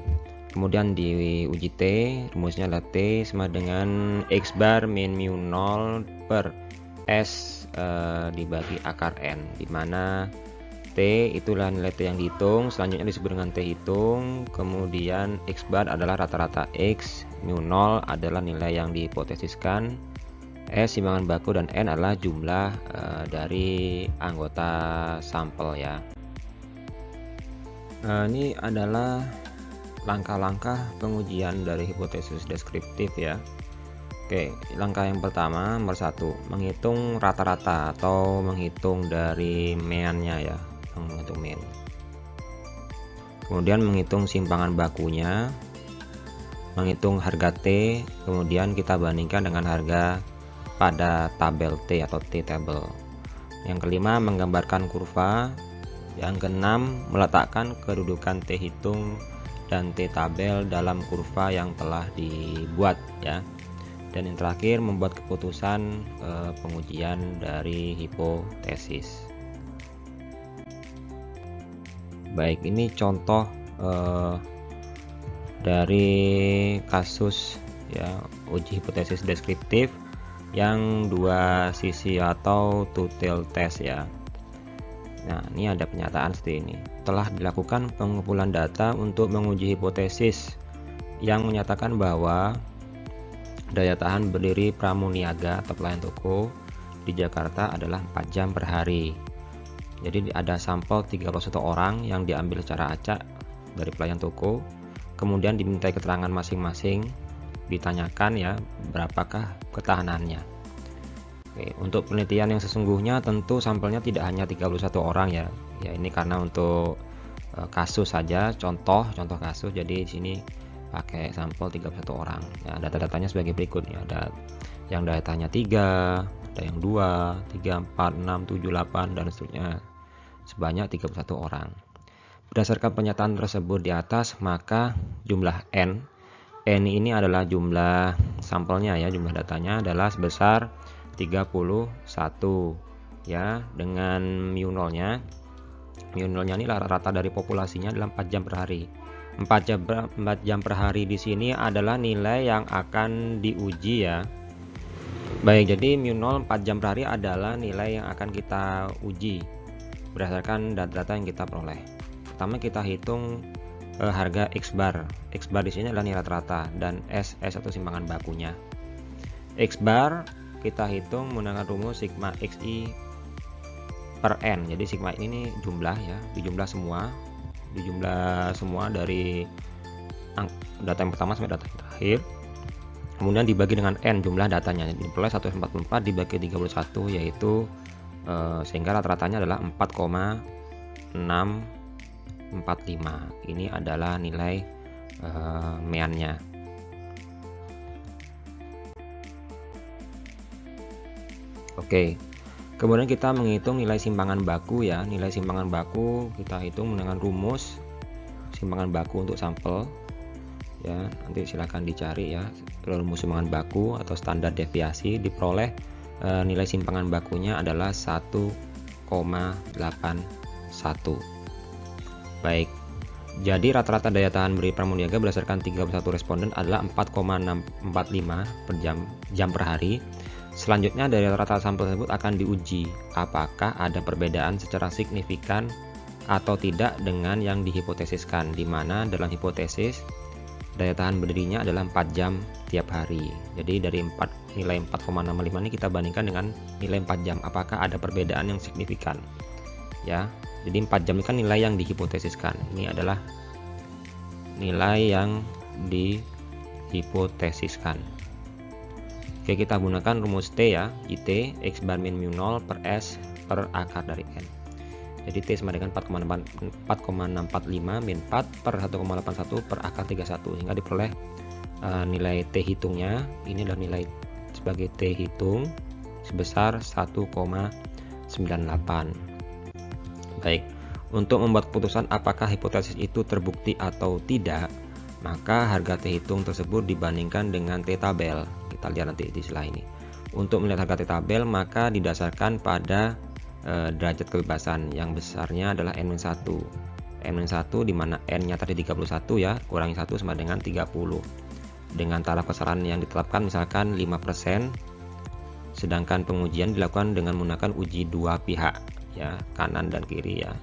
Kemudian di uji T rumusnya adalah T sama dengan X bar min mu 0 per S dibagi akar N, dimana T itulah nilai T yang dihitung, selanjutnya disebut dengan T hitung, kemudian X bar adalah rata-rata X, mu 0 adalah nilai yang dihipotesiskan, S timbangan baku, dan N adalah jumlah dari anggota sampel ya. Ini adalah langkah-langkah pengujian dari hipotesis deskriptif ya. Oke, langkah yang pertama nomor 1, menghitung rata-rata atau menghitung dari mean-nya ya, menghitung mean. Kemudian menghitung simpangan bakunya, menghitung harga T, kemudian kita bandingkan dengan harga pada tabel T atau T-table. Yang kelima, menggambarkan kurva. Yang keenam, meletakkan kedudukan T hitung dan T-tabel dalam kurva yang telah dibuat ya. Dan yang terakhir, membuat keputusan pengujian dari hipotesis. Baik, ini contoh dari kasus ya uji hipotesis deskriptif yang 2 sisi atau two-tailed test ya. Nah, ini ada pernyataan seperti ini. Telah dilakukan pengumpulan data untuk menguji hipotesis yang menyatakan bahwa daya tahan berdiri pramuniaga atau pelayan toko di Jakarta adalah 4 jam per hari. Jadi ada sampel 31 orang yang diambil secara acak dari pelayan toko, kemudian dimintai keterangan masing-masing, ditanyakan ya berapakah ketahanannya. Oke, untuk penelitian yang sesungguhnya tentu sampelnya tidak hanya 31 orang ya. Ya ini karena untuk kasus saja, contoh kasus. Jadi di sini pakai sampel 31 orang. Ya, data-datanya sebagai berikut ya. Ada yang datanya 3, ada yang 2, 3, 4, 6, 7, 8 dan seterusnya. Sebanyak 31 orang. Berdasarkan pernyataan tersebut di atas, maka jumlah N ini adalah jumlah sampelnya ya, jumlah datanya adalah sebesar 31 ya, dengan mu 0-nya. Mu 0-nya ini rata-rata dari populasinya adalah 4 jam per hari. 4 jam per hari di sini adalah nilai yang akan diuji ya. Baik, jadi mu 0 4 jam per hari adalah nilai yang akan kita uji berdasarkan data-data yang kita peroleh. Pertama kita hitung harga X bar. X bar di sini adalah nilai rata-rata dan S atau simpangan bakunya. X bar kita hitung menggunakan rumus sigma XI per N. Jadi sigma ini jumlah ya, dijumlah semua dari data yang pertama sampai data yang terakhir. Kemudian dibagi dengan N jumlah datanya. Jadi diperoleh 144 dibagi 31 yaitu sehingga rata-ratanya adalah 4,645. Ini adalah nilai meannya. Oke. Kemudian kita menghitung nilai simpangan baku ya. Nilai simpangan baku kita hitung dengan rumus simpangan baku untuk sampel. Ya, nanti silakan dicari ya rumus simpangan baku atau standar deviasi. Diperoleh nilai simpangan bakunya adalah 1,81. Baik, jadi rata-rata daya tahan beri Pramuniaga berdasarkan 31 responden adalah 4,645 per jam per hari. Selanjutnya dari rata-rata sampel tersebut akan diuji apakah ada perbedaan secara signifikan atau tidak dengan yang dihipotesiskan, di mana dalam hipotesis daya tahan berdirinya adalah 4 jam tiap hari. Jadi dari nilai 4,65 ini kita bandingkan dengan nilai 4 jam. Apakah ada perbedaan yang signifikan? Ya, jadi 4 jam ini kan nilai yang dihipotesiskan. Ini adalah nilai yang dihipotesiskan. Oke, kita gunakan rumus T ya, IT X bar min mu 0 per S per akar dari N. Jadi T sama dengan 4,645 min 4 per 1,81 per akar 31, sehingga diperoleh nilai T hitungnya. Ini adalah nilai sebagai T hitung sebesar 1,98. Baik, untuk membuat keputusan apakah hipotesis itu terbukti atau tidak, maka harga T hitung tersebut dibandingkan dengan T tabel. Kita lihat nanti di slide ini. Untuk melihat harga T tabel, maka didasarkan pada derajat kebebasan yang besarnya adalah N-1. N-1 di mana N-nya tadi 31 ya, kurangi 1 sama dengan 30. Dengan taraf kesalahan yang ditetapkan misalkan 5%, sedangkan pengujian dilakukan dengan menggunakan uji dua pihak ya, kanan dan kiri ya.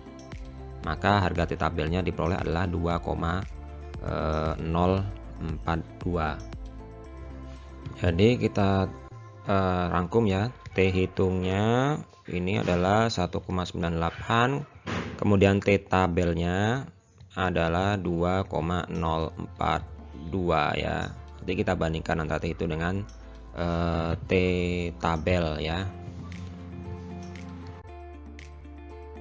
Maka harga T tabelnya diperoleh adalah 2,042. Jadi kita rangkum ya, T hitungnya ini adalah 1,98, kemudian T tabelnya adalah 2,042 ya. Jadi kita bandingkan antara T itu dengan T tabel ya.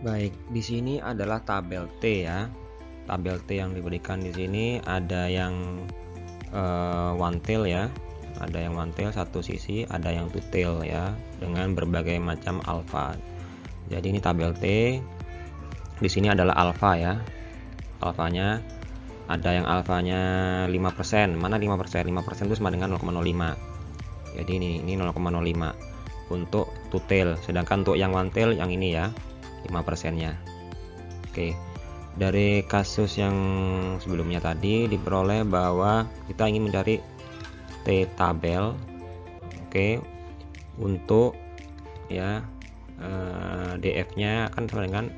Baik, di sini adalah tabel T ya. Tabel T yang diberikan di sini ada yang one tail ya. Ada yang one tail satu sisi, ada yang two tail ya, dengan berbagai macam alfa. Jadi ini tabel T. Di sini adalah alfa ya. Alfanya ada yang alfanya 5%. Mana 5%? 5% itu sama dengan 0,05. Jadi ini 0,05 untuk two tail. Sedangkan untuk yang one tail yang ini ya, 5%-nya. Oke. Dari kasus yang sebelumnya tadi diperoleh bahwa kita ingin mencari T tabel. Oke, untuk ya DF-nya akan sama dengan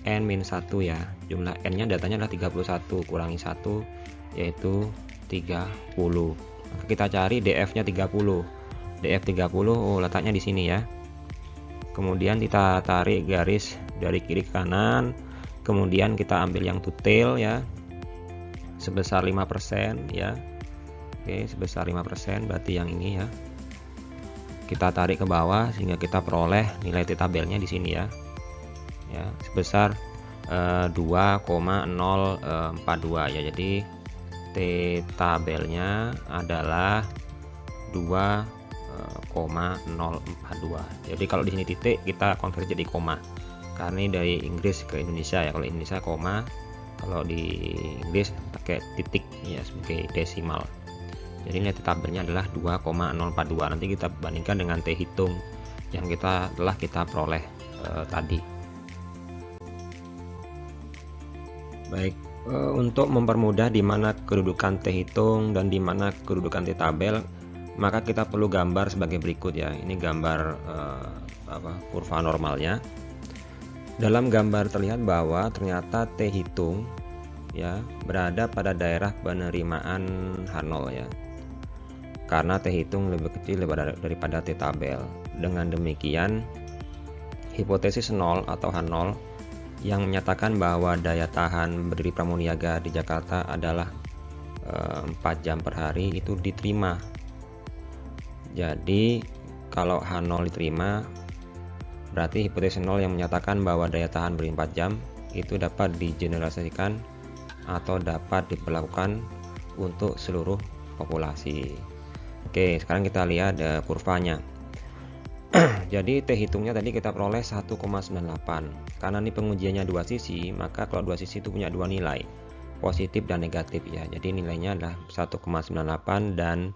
N-1 ya. Jumlah N-nya datanya adalah 31, kurangi 1 yaitu 30. Maka kita cari DF-nya 30. DF 30 letaknya di sini ya. Kemudian kita tarik garis dari kiri ke kanan. Kemudian kita ambil yang two tail ya, sebesar 5% ya. Oke, sebesar 5%, berarti yang ini ya. Kita tarik ke bawah sehingga kita peroleh nilai T tabelnya di sini ya. Ya, sebesar 2,042 ya. Jadi T tabelnya adalah 2,042. Jadi kalau di sini titik kita konversi jadi koma. Karena ini dari Inggris ke Indonesia ya. Kalau Indonesia koma, kalau di Inggris pakai titik ya sebagai desimal. Jadi nilai T tabelnya adalah 2,042. Nanti kita bandingkan dengan T hitung yang telah kita peroleh tadi. Baik, untuk mempermudah di mana kedudukan T hitung dan di mana kedudukan T tabel, maka kita perlu gambar sebagai berikut ya. Ini gambar kurva normalnya. Dalam gambar terlihat bahwa ternyata T hitung ya berada pada daerah penerimaan H0 ya, karena T hitung lebih kecil daripada T tabel. Dengan demikian, hipotesis 0 atau H0 yang menyatakan bahwa daya tahan berdiri Pramuniaga di Jakarta adalah 4 jam per hari itu diterima. Jadi kalau H0 diterima, berarti hipotesis 0 yang menyatakan bahwa daya tahan berdiri 4 jam itu dapat digeneralisasikan atau dapat diberlakukan untuk seluruh populasi. Oke, sekarang kita lihat kurvanya. Jadi T hitungnya tadi kita peroleh 1,98. Karena ini pengujiannya dua sisi, maka kalau dua sisi itu punya dua nilai, positif dan negatif ya. Jadi nilainya adalah 1,98 dan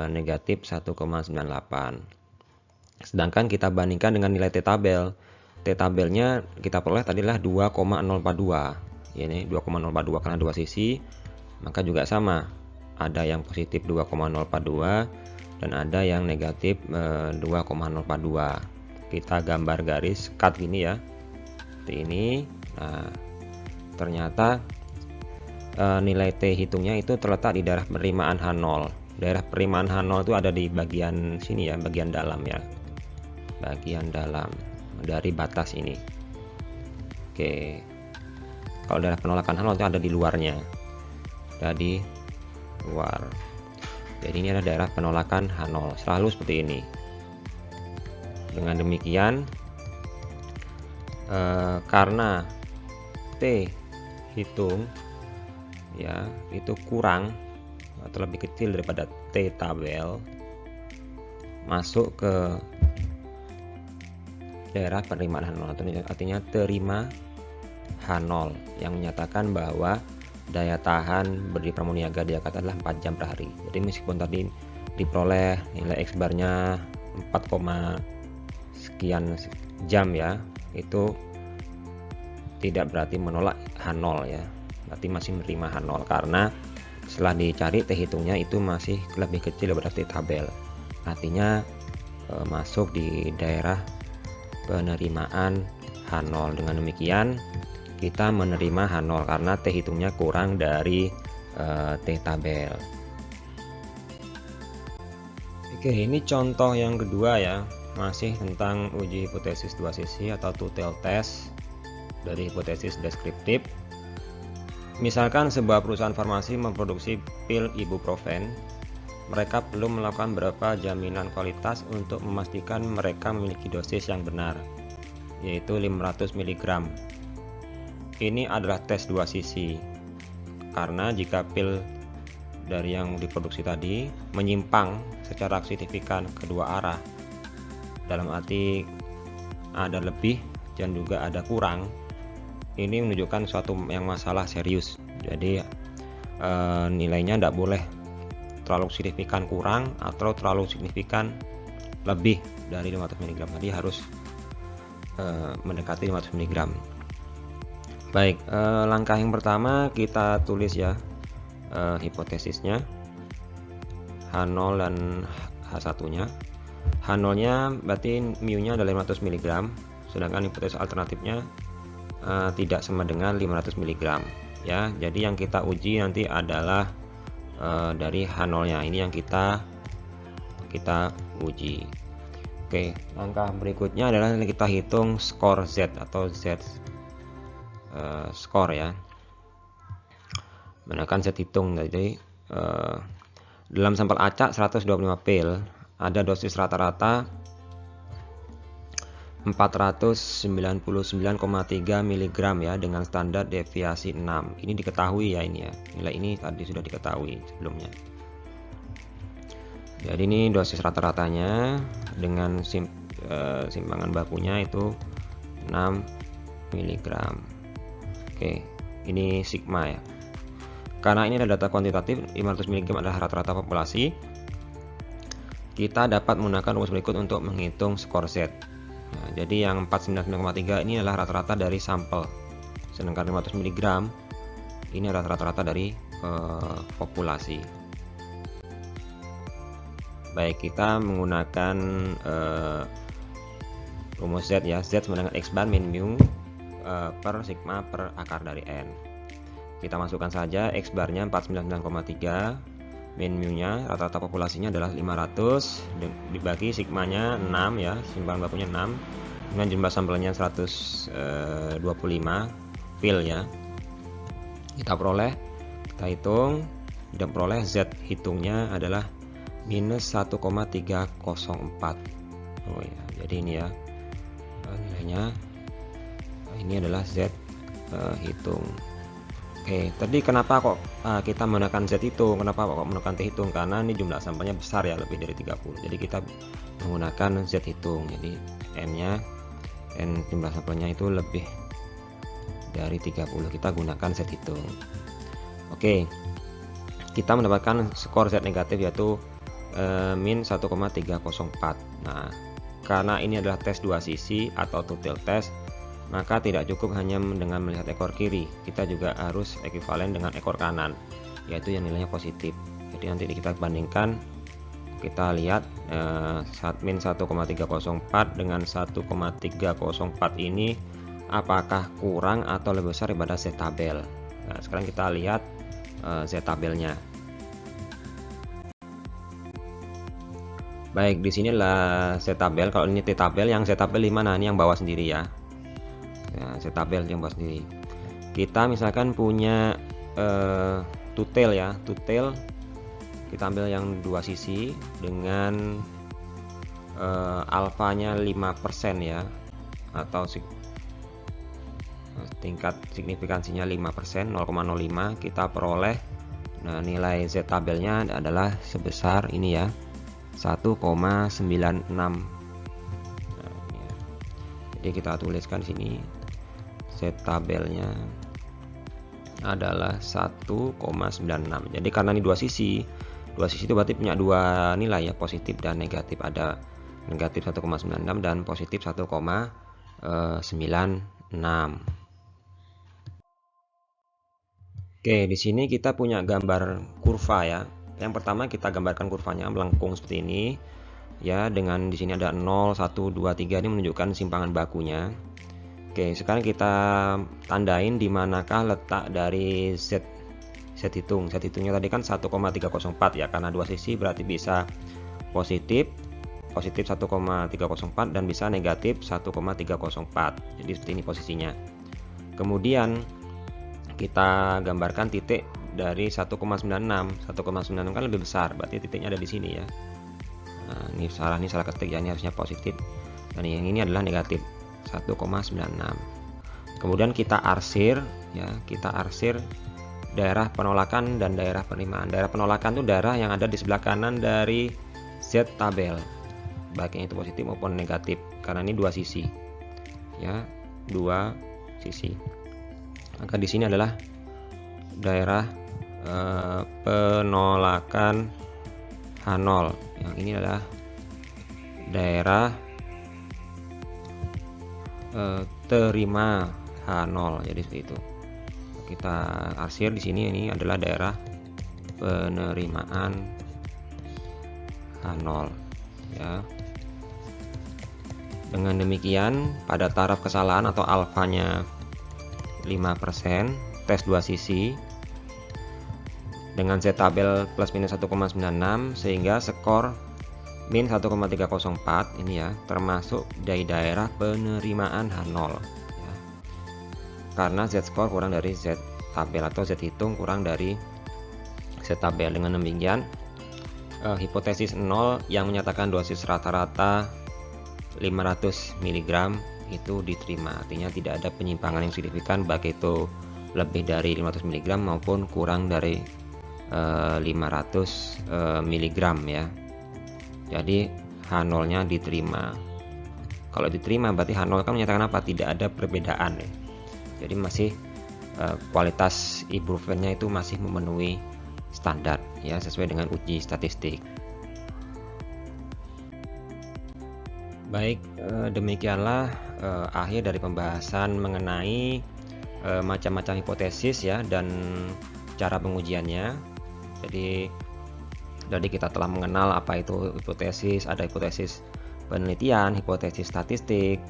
negatif 1,98. Sedangkan kita bandingkan dengan nilai T tabel. T tabelnya kita peroleh tadilah 2,042. Ini 2,042 karena dua sisi, maka juga sama. Ada yang positif 2,042 dan ada yang negatif 2,042. Kita gambar garis cut gini ya. Seperti ini. Nah, ternyata nilai T hitungnya itu terletak di daerah penerimaan H0. Daerah penerimaan H0 itu ada di bagian sini ya, bagian dalam ya. Bagian dalam dari batas ini. Oke. Kalau daerah penolakan H0 itu ada di luarnya. Ada di luar. Jadi ini adalah daerah penolakan H0. Selalu seperti ini. Dengan demikian, karena T hitung ya itu kurang atau lebih kecil daripada T tabel, masuk ke daerah penerimaan H0, artinya terima H0 yang menyatakan bahwa daya tahan berdiri Pramuniaga di Jakarta adalah 4 jam per hari. Jadi meskipun tadi diperoleh nilai X barnya 4, sekian jam ya, itu tidak berarti menolak H0 ya, berarti masih menerima H0 karena setelah dicari T hitungnya itu masih lebih kecil daripada T tabel, artinya masuk di daerah penerimaan H0. Dengan demikian kita menerima H0 karena T hitungnya kurang dari T tabel. Oke, ini contoh yang kedua ya, masih tentang uji hipotesis dua sisi atau two-tailed test dari hipotesis deskriptif. Misalkan sebuah perusahaan farmasi memproduksi pil ibuprofen, mereka perlu melakukan beberapa jaminan kualitas untuk memastikan mereka memiliki dosis yang benar, yaitu 500 mg. Ini adalah tes dua sisi, karena jika pil dari yang diproduksi tadi menyimpang secara signifikan kedua arah, dalam arti ada lebih dan juga ada kurang, ini menunjukkan suatu yang masalah serius. Jadi nilainya tidak boleh terlalu signifikan kurang atau terlalu signifikan lebih dari 500 mg. Jadi harus mendekati 500 mg. Baik, langkah yang pertama kita tulis ya hipotesisnya, H0 dan H1 nya. H0 nya berarti mu-nya adalah 500 mg, sedangkan hipotesis alternatifnya tidak sama dengan 500 mg ya. Jadi yang kita uji nanti adalah dari H0 nya, ini yang kita uji. Oke, langkah berikutnya adalah kita hitung skor Z atau Z skor ya. Menggunakan Z hitung. Jadi dalam sampel acak 125 pil ada dosis rata-rata 499,3 mg ya, dengan standar deviasi 6. Ini diketahui ya, ini ya. Nilai ini tadi sudah diketahui sebelumnya. Jadi ini dosis rata-ratanya dengan simpangan bakunya itu 6 mg. Oke, ini sigma ya. Karena ini adalah data kuantitatif, 500 mg adalah rata-rata populasi, kita dapat menggunakan rumus berikut untuk menghitung skor Z. Nah, jadi yang 499,3 ini adalah rata-rata dari sampel, sedangkan 500 mg ini adalah rata-rata dari populasi. Baik, kita menggunakan rumus Z ya. Z sama dengan X bar min mu per sigma per akar dari N. Kita masukkan saja X barnya 499,3, min mu-nya rata-rata populasinya adalah 500, dibagi sigmanya 6 ya, simpangan bakunya 6, dengan jumlah sampelnya 125 pil ya. Kita hitung dan peroleh Z hitungnya adalah minus 1,304. Oh ya, jadi ini ya nilainya, ini adalah Z hitung. Oke, tadi kenapa kok kita menggunakan Z hitung, kenapa kok menggunakan T hitung? Karena ini jumlah sampelnya besar ya, lebih dari 30. Jadi kita menggunakan Z hitung. Jadi N jumlah sampelnya itu lebih dari 30. Kita gunakan Z hitung. Oke, kita mendapatkan skor Z negatif yaitu min 1,304. Nah, karena ini adalah tes dua sisi atau two-tailed test, maka tidak cukup hanya dengan melihat ekor kiri, kita juga harus ekuivalen dengan ekor kanan, yaitu yang nilainya positif. Jadi nanti kita bandingkan, kita lihat min 1,304 dengan 1,304 ini apakah kurang atau lebih besar daripada Z tabel. Nah, sekarang kita lihat Z tabelnya. Baik, di sinilah Z tabel. Kalau ini T tabel, yang Z tabel di mana? Ini yang bawah sendiri ya. Z tabel yang bawah sendiri. Kita misalkan punya two-tail ya, two-tail. Kita ambil yang dua sisi dengan alfanya 5% ya, atau tingkat signifikansinya 5%, 0,05. Kita peroleh, nah nilai Z tabelnya adalah sebesar ini ya, 1,96. Nah, ini ya. Jadi kita tuliskan sini Z tabelnya adalah 1,96. Jadi karena ini dua sisi itu berarti punya dua nilai ya, positif dan negatif. Ada negatif 1,96 dan positif 1,96. Oke, di sini kita punya gambar kurva ya. Yang pertama kita gambarkan kurvanya melengkung seperti ini ya, dengan di sini ada 0, 1, 2, 3, ini menunjukkan simpangan bakunya. Oke, sekarang kita tandain di manakah letak dari Z hitung. Z hitungnya tadi kan 1,304 ya, karena dua sisi berarti bisa positif 1,304 dan bisa negatif 1,304. Jadi seperti ini posisinya. Kemudian kita gambarkan titik dari 1,96 kan lebih besar, berarti titiknya ada di sini ya. Nah, ini salah ketik ya, ini harusnya positif dan yang ini adalah negatif 1,96. Kemudian kita arsir ya, daerah penolakan dan daerah penerimaan. Daerah penolakan itu daerah yang ada di sebelah kanan dari Z tabel, baik yang itu positif maupun negatif, karena ini dua sisi ya, dua sisi. Maka di sini adalah daerah penolakan H0. Yang ini adalah daerah terima H0. Jadi seperti itu. Kita arsir di sini, ini adalah daerah penerimaan H0 ya. Dengan demikian pada taraf kesalahan atau alfanya 5%, tes dua sisi dengan Z tabel plus minus 1,96, sehingga skor min 1,304 ini ya, termasuk dari daerah penerimaan H0 ya. Karena Z skor kurang dari Z tabel atau Z hitung kurang dari Z tabel. Dengan demikian hipotesis 0 yang menyatakan dosis rata-rata 500 mg itu diterima, artinya tidak ada penyimpangan yang signifikan baik itu lebih dari 500 mg maupun kurang dari 500 mg ya. Jadi H0 nya diterima. Kalau diterima berarti H0 kan menyatakan apa? Tidak ada perbedaan ya. Jadi masih kualitas ibuprofennya itu masih memenuhi standar ya, sesuai dengan uji statistik. Baik, demikianlah akhir dari pembahasan mengenai macam-macam hipotesis ya dan cara pengujiannya. Jadi kita telah mengenal apa itu hipotesis. Ada hipotesis penelitian, hipotesis statistik.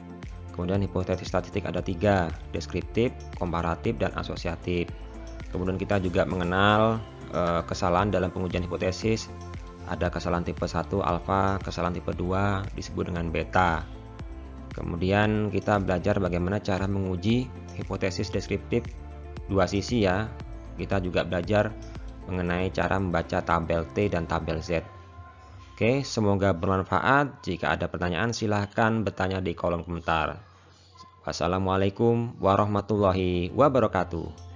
Kemudian hipotesis statistik ada 3, deskriptif, komparatif, dan asosiatif. Kemudian kita juga mengenal kesalahan dalam pengujian hipotesis. Ada kesalahan tipe 1 alfa, kesalahan tipe 2 disebut dengan beta. Kemudian kita belajar bagaimana cara menguji hipotesis deskriptif dua sisi ya. Kita juga belajar mengenai cara membaca tabel T dan tabel Z. Oke, semoga bermanfaat. Jika ada pertanyaan silahkan bertanya di kolom komentar. Wassalamualaikum warahmatullahi wabarakatuh.